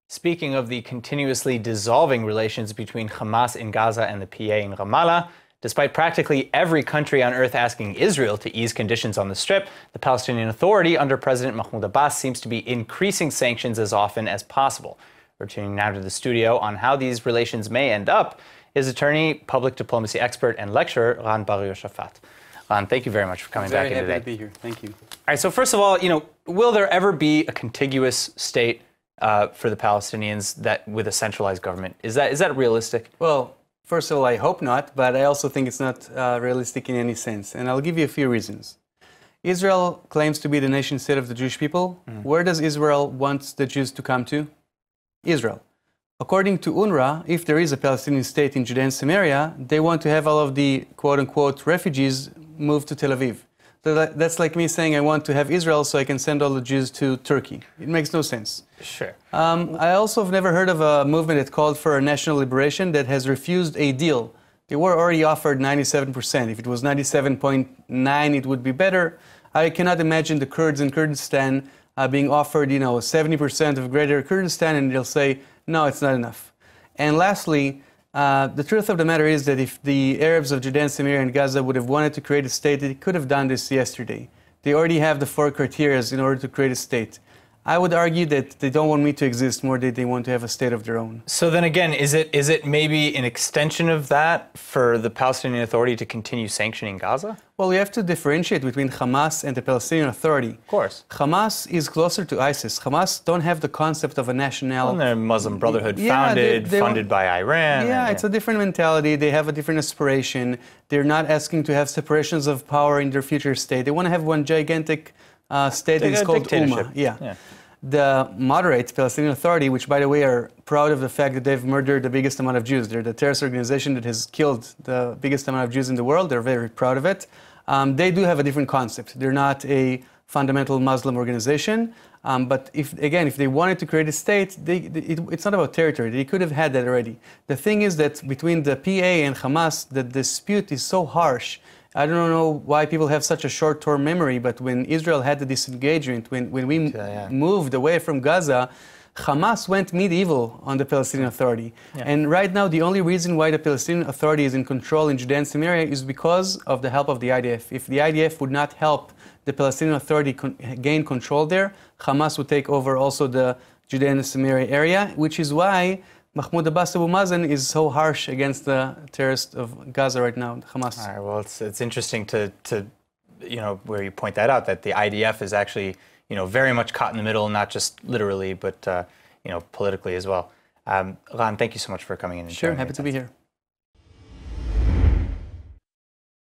Speaking of the continuously dissolving relations between Hamas in Gaza and the PA in Ramallah, despite practically every country on earth asking Israel to ease conditions on the Strip, the Palestinian Authority under President Mahmoud Abbas seems to be increasing sanctions as often as possible. We're tuning now to the studio on how these relations may end up is attorney, public diplomacy expert, and lecturer Bar-Yoshafat. Ran, thank you very much for coming back in today. Very happy to be here. Thank you. All right, so first of all, will there ever be a contiguous state for the Palestinians that with a centralized government? Is that realistic? Well, first of all, I hope not, but I also think it's not realistic in any sense. And I'll give you a few reasons. Israel claims to be the nation state of the Jewish people. Where does Israel want the Jews to come to? Israel. According to UNRWA, if there is a Palestinian state in Judea and Samaria, they want to have all of the quote-unquote refugees move to Tel Aviv. So that's like me saying I want to have Israel so I can send all the Jews to Turkey. It makes no sense. Sure. I also have never heard of a movement that called for a national liberation that has refused a deal. They were already offered 97%. If it was 97.9, it would be better. I cannot imagine the Kurds in Kurdistan being offered, 70% of Greater Kurdistan, and they'll say, no, it's not enough. And lastly, the truth of the matter is that if the Arabs of Judea and Samaria and Gaza would have wanted to create a state, they could have done this yesterday. They already have the 4 criteria in order to create a state. I would argue that they don't want me to exist more than they want to have a state of their own. So then again, is it maybe an extension of that for the Palestinian Authority to continue sanctioning Gaza? Well, we have to differentiate between Hamas and the Palestinian Authority. Of course. Hamas is closer to ISIS. Hamas don't have the concept of a nationality. Well, they're Muslim Brotherhood founded, funded by Iran. Yeah, it's a different mentality. They have a different aspiration. They're not asking to have separations of power in their future state. They want to have one gigantic state that is called Ummah. Yeah. The moderate Palestinian Authority, which, by the way, are proud of the fact that they've murdered the biggest amount of Jews. They're the terrorist organization that has killed the biggest amount of Jews in the world. They're very proud of it. They do have a different concept. They're not a fundamental Muslim organization. But if they wanted to create a state, it's not about territory. They could have had that already. The thing is that between the PA and Hamas, the dispute is so harsh. I don't know why people have such a short-term memory, but when Israel had the disengagement, when we moved away from Gaza, Hamas went medieval on the Palestinian Authority. Yeah. And right now, the only reason why the Palestinian Authority is in control in Judea and Samaria is because of the help of the IDF. If the IDF would not help the Palestinian Authority gain control there, Hamas would take over also the Judea and Samaria area, which is why Mahmoud Abbas Abu Mazen is so harsh against the terrorists of Gaza right now, Hamas. All right, well, it's interesting to where you point that out, that the IDF is actually, very much caught in the middle, not just literally, but, politically as well. Ran, thank you so much for coming in. And sure, happy to be here.